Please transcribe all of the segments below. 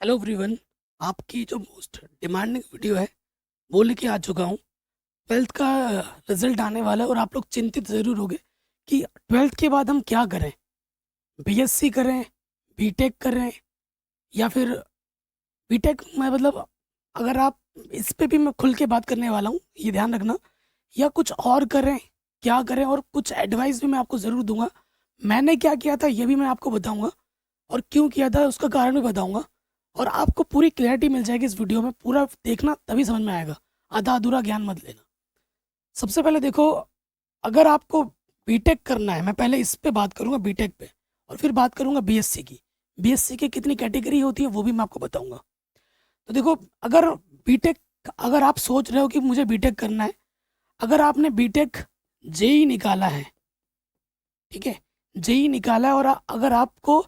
Hello everyone. आपकी जो most demanding video है वो लेके आ चुका हूँ। ट्वेल्थ का रिजल्ट आने वाला है और आप लोग चिंतित ज़रूर होंगे कि ट्वेल्थ के बाद हम क्या करें। बीएससी करें, बीटेक करें या फिर बीटेक में मतलब अगर आप इस पे भी मैं खुल के बात करने वाला हूँ, ये ध्यान रखना। या कुछ और करें, क्या करें, और कुछ एडवाइस भी मैं आपको ज़रूर दूंगा। मैंने क्या किया था ये भी मैं आपको बताऊंगा और क्यों किया था उसका कारण भी बताऊंगा। और आपको पूरी क्लैरिटी मिल जाएगी इस वीडियो में, पूरा देखना तभी समझ में आएगा। आधा अधूरा ज्ञान मत लेना। सबसे पहले देखो, अगर आपको बीटेक करना है, मैं पहले इस पे बात करूंगा बीटेक पे, और फिर बात करूंगा बीएससी की। बीएससी की कितनी कैटेगरी होती है वो भी मैं आपको बताऊंगा। तो देखो, अगर बीटेक, अगर आप सोच रहे हो कि मुझे बीटेक करना है, अगर आपने बीटेक जेई निकाला है, ठीक है, जेई निकाला है, और अगर आपको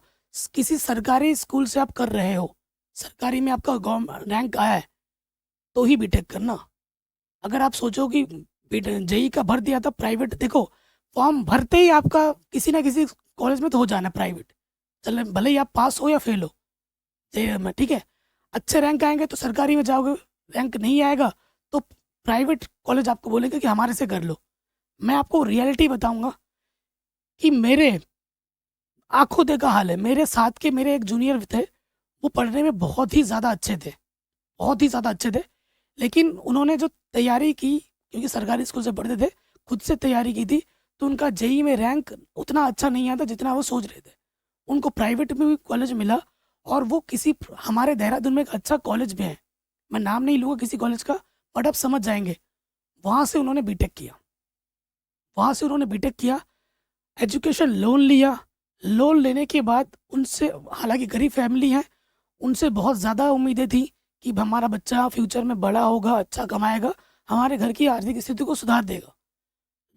किसी सरकारी स्कूल से आप कर रहे हो, सरकारी में आपका रैंक आया है, तो ही बीटेक करना। अगर आप सोचो कि जेई का भर दिया था प्राइवेट, देखो फॉर्म भरते ही आपका किसी ना किसी कॉलेज में तो हो जाना प्राइवेट, चले भले ही आप पास हो या फेल हो जेई में, ठीक है। अच्छे रैंक आएंगे तो सरकारी में जाओगे, रैंक नहीं आएगा तो प्राइवेट कॉलेज आपको बोलेंगे कि हमारे से कर लो। मैं आपको रियलिटी बताऊंगा कि मेरे आंखों देखा हाल है। मेरे साथ के मेरे एक जूनियर थे, वो पढ़ने में बहुत ही ज़्यादा अच्छे थे, बहुत ही ज़्यादा अच्छे थे। लेकिन उन्होंने जो तैयारी की, क्योंकि सरकारी स्कूल से पढ़ते थे, खुद से तैयारी की थी, तो उनका जेई में रैंक उतना अच्छा नहीं आया था जितना वो सोच रहे थे। उनको प्राइवेट में भी कॉलेज मिला, और वो किसी हमारे देहरादून में एक अच्छा कॉलेज भी है, मैं नाम नहीं लूँगा किसी कॉलेज का, बट आप समझ जाएंगे। वहाँ से उन्होंने बीटेक किया, वहाँ से उन्होंने बीटेक किया, एजुकेशन लोन लिया। लोन लेने के बाद उनसे, हालांकि गरीब फैमिली है, उनसे बहुत ज़्यादा उम्मीदें थी कि हमारा बच्चा फ्यूचर में बड़ा होगा, अच्छा कमाएगा, हमारे घर की आर्थिक स्थिति को सुधार देगा।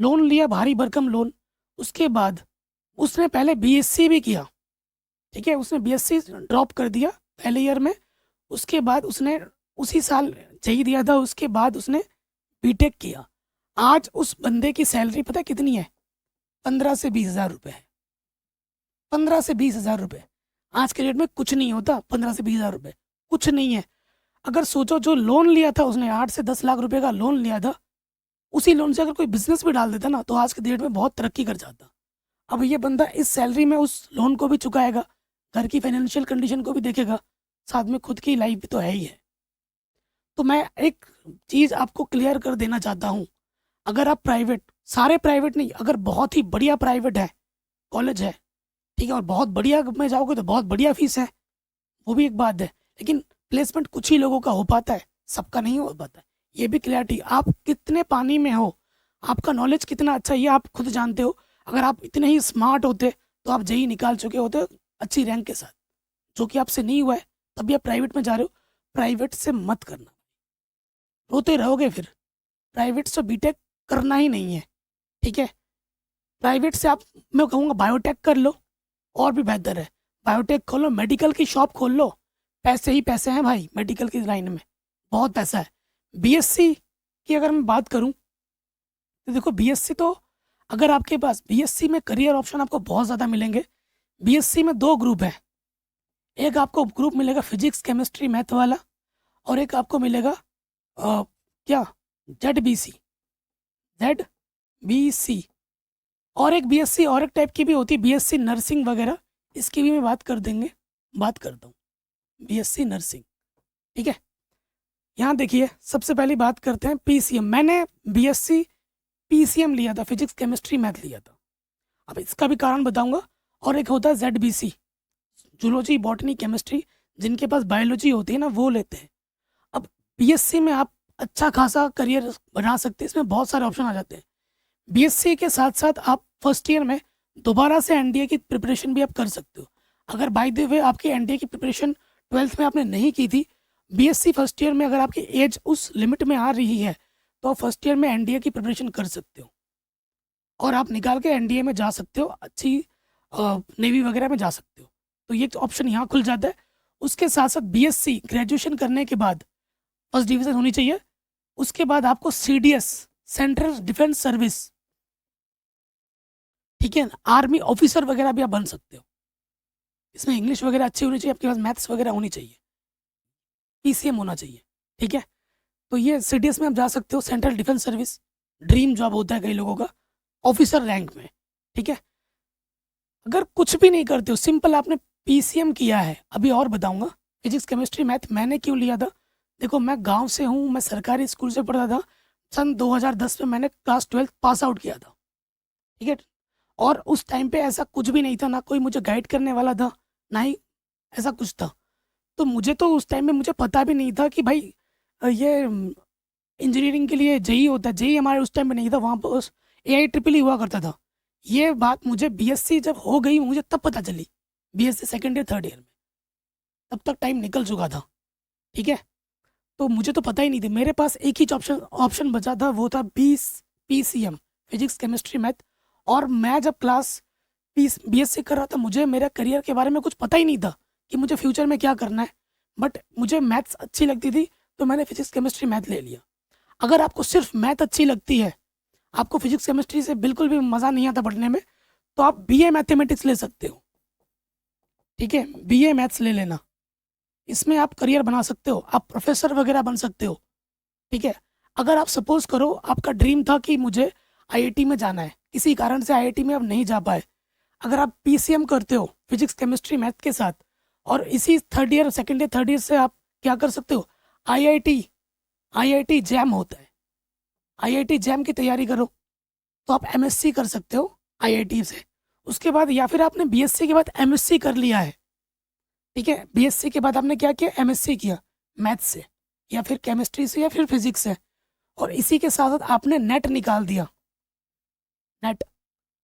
लोन लिया, भारी भरकम लोन। उसके बाद उसने पहले बीएससी भी किया, ठीक है, उसने बीएससी ड्रॉप कर दिया पहले ईयर में। उसके बाद उसने उसी साल जेई दिया था, उसके बाद उसने बीटेक किया। आज उस बंदे की सैलरी पता है कितनी है? 15 से 20 हज़ार रुपये है। 15 से 20 हज़ार रुपये आज के डेट में कुछ नहीं होता। 15 से 20 हज़ार रुपये कुछ नहीं है। अगर सोचो, जो लोन लिया था उसने, 8 से 10 लाख रुपए का लोन लिया था, उसी लोन से अगर कोई बिजनेस भी डाल देता ना, तो आज के डेट में बहुत तरक्की कर जाता। अब ये बंदा इस सैलरी में उस लोन को भी चुकाएगा, घर की फाइनेंशियल कंडीशन को भी देखेगा, साथ में खुद की लाइफ भी तो है ही है। तो मैं एक चीज़ आपको क्लियर कर देना चाहता हूँ। अगर आप प्राइवेट, सारे प्राइवेट नहीं, अगर बहुत ही बढ़िया प्राइवेट है, कॉलेज है, ठीक है, और बहुत बढ़िया में जाओगे तो बहुत बढ़िया फीस है, वो भी एक बात है। लेकिन प्लेसमेंट कुछ ही लोगों का हो पाता है, सबका नहीं हो पाता है। ये भी क्लैरिटी, आप कितने पानी में हो, आपका नॉलेज कितना अच्छा है, ये आप खुद जानते हो। अगर आप इतने ही स्मार्ट होते तो आप जेई निकाल चुके होते अच्छी रैंक के साथ, जो कि आपसे नहीं हुआ है, तभी आप प्राइवेट में जा रहे हो। प्राइवेट से मत करना, रोते रहोगे फिर। प्राइवेट से बीटेक करना ही नहीं है, ठीक है। प्राइवेट से आप, मैं कहूँगा बायोटेक कर लो, और भी बेहतर है। बायोटेक खोलो, मेडिकल की शॉप खोल लो, पैसे ही पैसे हैं भाई मेडिकल की लाइन में, बहुत पैसा है। बीएससी की अगर मैं बात करूं, तो देखो बीएससी तो, अगर आपके पास बीएससी में करियर ऑप्शन आपको बहुत ज़्यादा मिलेंगे। बीएससी में दो ग्रुप है, एक आपको ग्रुप मिलेगा फिजिक्स केमिस्ट्री मैथ वाला, और एक आपको मिलेगा क्या, जेड बी सी। और एक बीएससी और एक टाइप की भी होती है, बीएससी नर्सिंग वगैरह, इसकी भी मैं बात कर देंगे, बात करता हूँ। बीएससी नर्सिंग, ठीक है। यहाँ देखिए, सबसे पहली बात करते हैं पीसीएम। मैंने बीएससी पीसीएम लिया था, फिजिक्स केमिस्ट्री मैथ लिया था। अब इसका भी कारण बताऊंगा। और एक होता है जेडबीसी, जूलॉजी बॉटनी केमिस्ट्री, जिनके पास बायोलॉजी होती है ना, वो लेते हैं। अब बीएससी में आप अच्छा खासा करियर बना सकते हैं, इसमें बहुत सारे ऑप्शन आ जाते हैं। बीएससी के साथ साथ आप फर्स्ट ईयर में दोबारा से एनडीए की प्रिपरेशन भी आप कर सकते हो। अगर बाय द वे आपकी एनडीए की प्रिपरेशन ट्वेल्थ में आपने नहीं की थी, बीएससी फर्स्ट ईयर में अगर आपकी एज उस लिमिट में आ रही है, तो आप फर्स्ट ईयर में एनडीए की प्रिपरेशन कर सकते हो, और आप निकाल के एनडीए में जा सकते हो, अच्छी नेवी वगैरह में जा सकते हो। तो ये ऑप्शन यहाँ खुल जाता है। उसके साथ साथ बीएससी ग्रेजुएशन करने के बाद फर्स्ट डिवीज़न होनी चाहिए। उसके बाद आपको सीडीएस, सेंट्रल डिफेंस सर्विस, ठीक है, आर्मी ऑफिसर वगैरह भी आप बन सकते हो। इसमें इंग्लिश वगैरह अच्छी होनी चाहिए, आपके पास मैथ्स वगैरह होनी चाहिए। पीसीएम होना चाहिए, ठीक है। तो ये सीडीएस में आप जा सकते हो, central defence service, dream job होता है कई लोगों का, ऑफिसर रैंक में, ठीक है। अगर कुछ भी नहीं करते हो, सिंपल आपने पीसीएम किया है, अभी और बताऊंगा फिजिक्स केमिस्ट्री मैथ मैंने क्यों लिया था। देखो मैं गांव से हूँ, मैं सरकारी स्कूल से पढ़ा था, सन 2010 में मैंने क्लास 12 पास आउट किया था, ठीक है। और उस टाइम पे ऐसा कुछ भी नहीं था, ना कोई मुझे गाइड करने वाला था, ना ही ऐसा कुछ था। तो मुझे तो उस टाइम में मुझे पता भी नहीं था कि भाई ये इंजीनियरिंग के लिए जेई होता है। जेई हमारे उस टाइम में नहीं था, वहाँ पर उस AIEEE हुआ करता था। ये बात मुझे बीएससी जब हो गई मुझे तब पता चली, BSc second year third year में, तब तक टाइम निकल चुका था, ठीक है। तो मुझे तो पता ही नहीं थी, मेरे पास एक ही ऑप्शन ऑप्शन बचा था, वो था पीसीएम, फिजिक्स केमिस्ट्री मैथ। और मैं जब क्लास बीएससी कर रहा था, मुझे मेरे करियर के बारे में कुछ पता ही नहीं था कि मुझे फ्यूचर में क्या करना है, बट मुझे मैथ्स अच्छी लगती थी, तो मैंने फिजिक्स केमिस्ट्री मैथ ले लिया। अगर आपको सिर्फ मैथ अच्छी लगती है, आपको फिजिक्स केमिस्ट्री से बिल्कुल भी मज़ा नहीं आता पढ़ने में, तो आप बीए मैथमेटिक्स ले सकते हो, ठीक है। बीए मैथ्स ले लेना, इसमें आप करियर बना सकते हो, आप प्रोफेसर वगैरह बन सकते हो, ठीक है। अगर आप सपोज करो आपका ड्रीम था कि मुझे आईआईटी में जाना है, किसी कारण से आईआईटी में आप नहीं जा पाए, अगर आप पीसीएम करते हो फिजिक्स केमिस्ट्री मैथ के साथ, और इसी third year second year third year से आप क्या कर सकते हो, आईआईटी आईआईटी जैम होता है, आईआईटी जैम की तैयारी करो, तो आप एमएससी कर सकते हो आईआईटी से। उसके बाद या फिर आपने बीएससी के बाद एमएससी कर लिया है, ठीक है। बीएससी के बाद आपने क्या किया, एमएससी किया मैथ से, या फिर केमिस्ट्री से, या फिर फिजिक्स से, और इसी के साथ साथ आपने नेट निकाल दिया, नेट,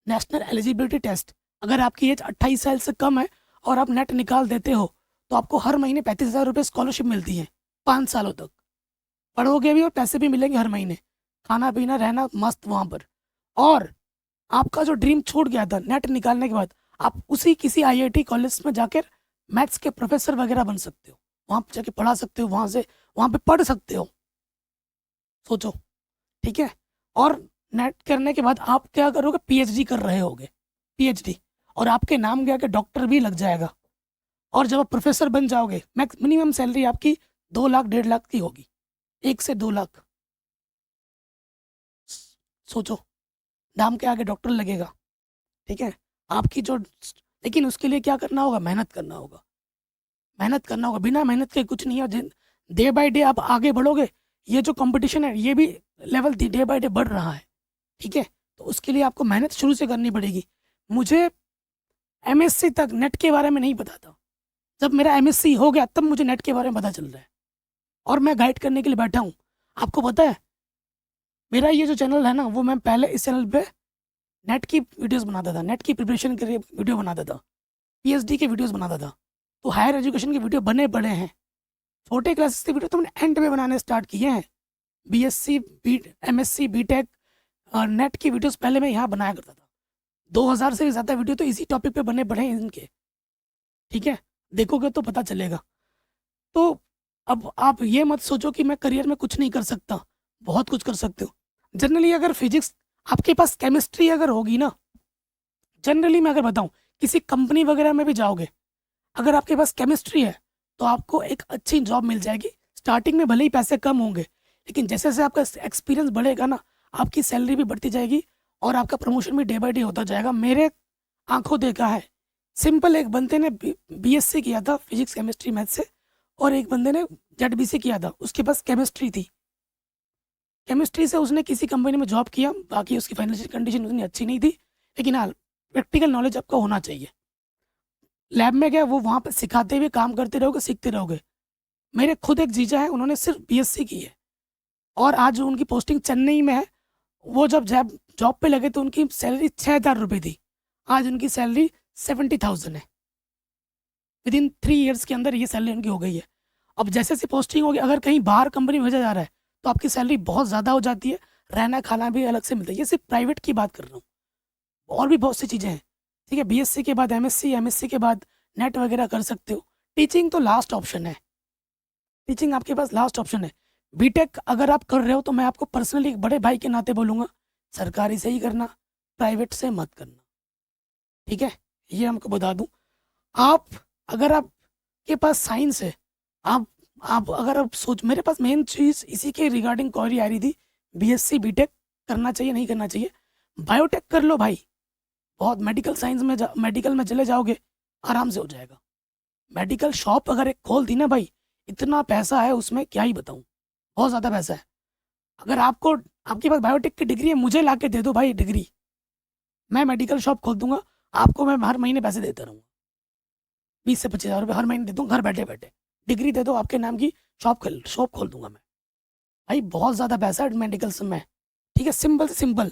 नेशनल एलिजिबिलिटी टेस्ट। अगर आपकी एज 28 साल से कम है और आप नेट निकाल देते हो, तो आपको हर महीने 35,000 रुपये स्कॉलरशिप मिलती है, 5 सालों तक पढ़ोगे भी और पैसे भी मिलेंगे हर महीने, खाना पीना रहना मस्त वहाँ पर। और आपका जो ड्रीम छूट गया था नेट निकालने के बाद, आप उसी किसी आईआईटी कॉलेज में जाकर मैथ्स के प्रोफेसर वगैरह बन सकते हो, वहाँ पे जाके पढ़ा सकते हो, वहाँ पे पढ़ सकते हो, सोचो, ठीक है। और नेट करने के बाद आप क्या करोगे, पीएचडी कर रहे होगे, पीएचडी, और आपके नाम के आगे डॉक्टर भी लग जाएगा। और जब आप प्रोफेसर बन जाओगे, मिनिमम सैलरी आपकी 2 लाख 1.5 लाख की होगी, 1 से 2 लाख, सोचो, नाम के आगे डॉक्टर लगेगा, ठीक है। आपकी जो, लेकिन उसके लिए क्या करना होगा, मेहनत करना होगा, मेहनत करना होगा, बिना मेहनत के कुछ नहीं है। डे बाय डे आप आगे बढ़ोगे, ये जो कंपटीशन है ये भी लेवल डे बाय डे बढ़ रहा है, ठीक है। तो उसके लिए आपको मेहनत शुरू से करनी पड़ेगी। मुझे एमएससी तक नेट के बारे में नहीं पता था, जब मेरा एमएससी हो गया तब मुझे नेट के बारे में पता चल रहा है, और मैं गाइड करने के लिए बैठा हूँ। आपको पता है मेरा ये जो चैनल है ना, वो मैं पहले इस चैनल पे नेट की वीडियोस बनाता था, नेट की प्रिपरेशन के लिए वीडियो बनाता था, पीएचडी के वीडियोस बनाता था, तो हायर एजुकेशन के वीडियो बने पड़े हैं। छोटे क्लासेस के वीडियो तो मैंने एंड में बनाने स्टार्ट किए हैं, बीएससी एमएससी बीटेक और नेट की वीडियोस पहले मैं यहाँ बनाया करता था। 2000 से भी ज़्यादा वीडियो तो इसी टॉपिक पे बने पड़े हैं इनके, ठीक है, देखोगे तो पता चलेगा। तो अब आप ये मत सोचो कि मैं करियर में कुछ नहीं कर सकता, बहुत कुछ कर सकते हो। जनरली अगर फिजिक्स, आपके पास केमिस्ट्री अगर होगी ना, जनरली मैं अगर बताऊं, किसी कंपनी वगैरह में भी जाओगे, अगर आपके पास केमिस्ट्री है तो आपको एक अच्छी जॉब मिल जाएगी। स्टार्टिंग में भले ही पैसे कम होंगे, लेकिन जैसे जैसे आपका एक्सपीरियंस बढ़ेगा ना, आपकी सैलरी भी बढ़ती जाएगी और आपका प्रमोशन भी डे बाय डे होता जाएगा। मेरे आंखों देखा है, सिंपल, एक बंदे ने बीएससी किया था फिजिक्स केमिस्ट्री मैथ से, और एक बंदे ने जेडबीसी किया था, उसके पास केमिस्ट्री थी, केमिस्ट्री से उसने किसी कंपनी में जॉब किया, बाकी उसकी फाइनेंशियल कंडीशन उतनी अच्छी नहीं थी, लेकिन हाँ प्रैक्टिकल नॉलेज आपको होना चाहिए। लैब में गया, वो वहाँ पर सिखाते हुए काम करते रहोगे, सीखते रहोगे। मेरे खुद एक जीजा है, उन्होंने सिर्फ बीएससी की है और आज उनकी पोस्टिंग चेन्नई में है। वो जब जॉब पे लगे तो उनकी सैलरी 6,000 रुपये थी, आज उनकी सैलरी 70,000 है। विद इन 3 ईयर्स के अंदर ये सैलरी उनकी हो गई है। अब जैसे जैसे पोस्टिंग होगी, अगर कहीं बाहर कंपनी में भेजा जा रहा है तो आपकी सैलरी बहुत ज़्यादा हो जाती है, रहना खाना भी अलग से मिलता है। ये सिर्फ प्राइवेट की बात कर रहा हूँ, और भी बहुत सी चीज़ें हैं, ठीक है। बीएससी के बाद एमएससी, एमएससी के बाद नेट वगैरह कर सकते हो। टीचिंग तो लास्ट ऑप्शन है, टीचिंग आपके पास लास्ट ऑप्शन है। बीटेक अगर आप कर रहे हो तो मैं आपको पर्सनली एक बड़े भाई के नाते बोलूँगा, सरकारी से ही करना, प्राइवेट से मत करना, ठीक है। ये हमको बता दूँ, आप अगर आपके पास साइंस है, आप आप अगर आप सोच, मेरे पास मेन चीज़ इसी के रिगार्डिंग क्वेरी आ रही थी, बीएससी बीटेक करना चाहिए नहीं करना चाहिए। बायोटेक कर लो भाई, बहुत मेडिकल साइंस में मेडिकल में चले जाओगे, आराम से हो जाएगा। मेडिकल शॉप अगर एक खोल दी ना भाई, इतना पैसा है उसमें क्या ही बताऊँ, बहुत ज़्यादा पैसा है। अगर आपको, आपके पास बायोटेक की डिग्री है, मुझे ला के दे दो भाई डिग्री, मैं मेडिकल शॉप खोल दूंगा, आपको मैं हर महीने पैसे देता रहूँगा, 20 से 25 हज़ार रुपये हर महीने दे दूँ, घर बैठे बैठे डिग्री दे दो, आपके नाम की शॉप खोल दूंगा मैं। भाई बहुत ज़्यादा पैसा है मेडिकल में, ठीक है, सिंपल से सिंपल।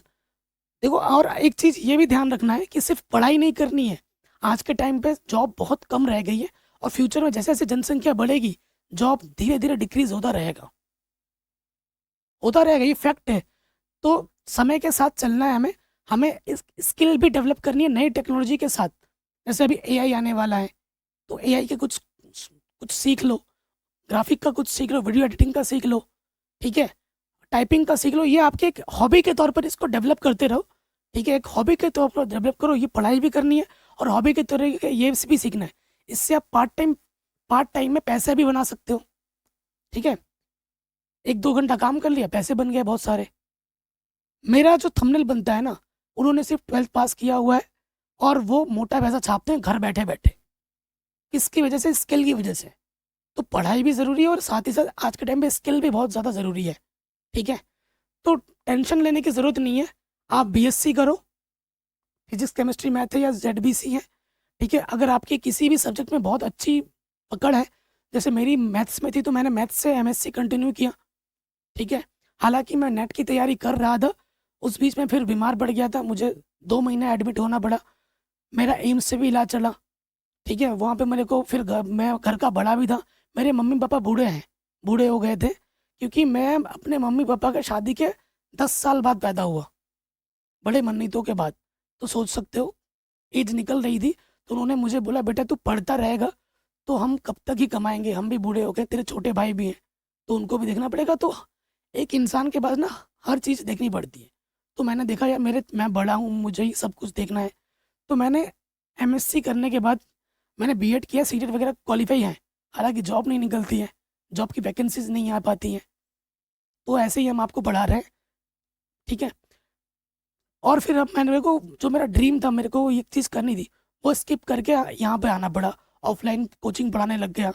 देखो, और एक चीज़ ये भी ध्यान रखना है कि सिर्फ पढ़ाई नहीं करनी है, आज के टाइम पे जॉब बहुत कम रह गई है, और फ्यूचर में जैसे जैसे जनसंख्या बढ़ेगी, जॉब धीरे धीरे डिक्रीज होता रहेगा, ये फैक्ट है। तो समय के साथ चलना है हमें, हमें इस स्किल भी डेवलप करनी है नई टेक्नोलॉजी के साथ। जैसे अभी एआई आने वाला है, तो एआई के कुछ कुछ सीख लो, ग्राफिक का कुछ सीख लो, वीडियो एडिटिंग का सीख लो, ठीक है, टाइपिंग का सीख लो, ये आपके एक हॉबी के तौर पर इसको डेवलप करते रहो, ठीक है, एक हॉबी के तौर पर डेवलप करो, ये पढ़ाई भी करनी है और हॉबी के तौर पर ये भी सीखना है। इससे आप पार्ट टाइम में पैसे भी बना सकते हो, ठीक है, 1-2 घंटा काम कर लिया, पैसे बन गए बहुत सारे। मेरा जो थंबनेल बनता है ना, उन्होंने सिर्फ 12th पास किया हुआ है, और वो मोटा पैसा छापते हैं घर बैठे बैठे, किसकी वजह से, स्किल की वजह से। तो पढ़ाई भी ज़रूरी है, और साथ ही साथ आज के टाइम पे स्किल भी बहुत ज़्यादा ज़रूरी है, ठीक है। तो टेंशन लेने की ज़रूरत नहीं है, आप बीएससी करो, फिजिक्स केमिस्ट्री मैथ है या जेडबीसी है, ठीक है। अगर आपकी किसी भी सब्जेक्ट में बहुत अच्छी पकड़ है, जैसे मेरी मैथ्स में थी, तो मैंने मैथ्स से एमएससी कंटिन्यू किया, ठीक है। हालांकि मैं नेट की तैयारी कर रहा था, उस बीच में फिर बीमार पड़ गया था, मुझे 2 महीने एडमिट होना पड़ा, मेरा एम्स से भी इलाज चला, ठीक है। वहाँ पे मेरे को फिर मैं घर का बड़ा भी था, मेरे मम्मी पापा बूढ़े हो गए थे, क्योंकि मैं अपने मम्मी पापा के शादी के 10 साल बाद पैदा हुआ, बड़े मन्नतों के बाद। तो सोच सकते हो, एज निकल रही थी, तो उन्होंने मुझे बोला, बेटा तू पढ़ता रहेगा तो हम कब तक ही कमाएंगे, हम भी बूढ़े हो गए, तेरे छोटे भाई भी हैं, तो उनको भी देखना पड़ेगा। तो एक इंसान के पास ना हर चीज़ देखनी पड़ती है। तो मैंने देखा यार, मैं बड़ा हूँ, मुझे ही सब कुछ देखना है, तो मैंने एमएससी करने के बाद मैंने बीएड किया, सीटेट वगैरह क्वालिफाई है, हालांकि जॉब नहीं निकलती है, जॉब की वैकेंसीज नहीं आ पाती हैं, तो ऐसे ही हम आपको पढ़ा रहे हैं, ठीक है। और फिर अब मैंने, मेरे को जो मेरा ड्रीम था, मेरे को ये चीज़ करनी थी, वो स्किप करके यहाँ पे आना पड़ा, ऑफलाइन कोचिंग पढ़ाने लग गया,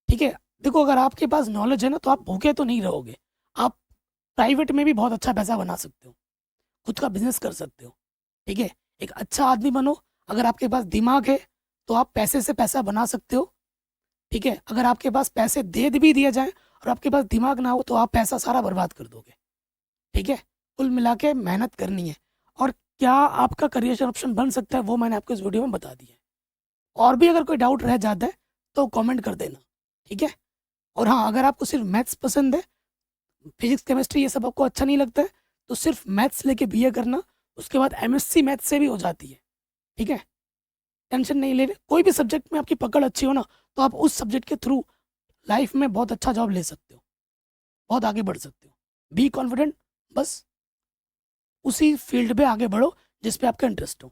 ठीक है। देखो, अगर आपके पास नॉलेज है ना, तो आप भूखे तो नहीं रहोगे, आप प्राइवेट में भी बहुत अच्छा पैसा बना सकते हो, खुद का बिजनेस कर सकते हो, ठीक है। एक अच्छा आदमी बनो, अगर आपके पास दिमाग है तो आप पैसे से पैसा बना सकते हो, ठीक है। अगर आपके पास पैसे दे भी दिया जाए और आपके पास दिमाग ना हो, तो आप पैसा सारा बर्बाद कर दोगे, ठीक है। कुल मिला के मेहनत करनी है, और क्या आपका करियर ऑप्शन बन सकता है, वो मैंने आपको इस वीडियो में बता दिया है। और भी अगर कोई डाउट रह जाता है तो कमेंट कर देना, ठीक है। और हाँ, अगर आपको सिर्फ मैथ्स पसंद है, फिजिक्स केमिस्ट्री ये सब आपको अच्छा नहीं लगता है, तो सिर्फ मैथ्स लेके बीए करना, उसके बाद एमएससी मैथ्स से भी हो जाती है, ठीक है। टेंशन नहीं लेने, कोई भी सब्जेक्ट में आपकी पकड़ अच्छी हो ना, तो आप उस सब्जेक्ट के थ्रू लाइफ में बहुत अच्छा जॉब ले सकते हो, बहुत आगे बढ़ सकते हो। बी कॉन्फिडेंट, बस उसी फील्ड पे आगे बढ़ो जिस पे आपका इंटरेस्ट हो।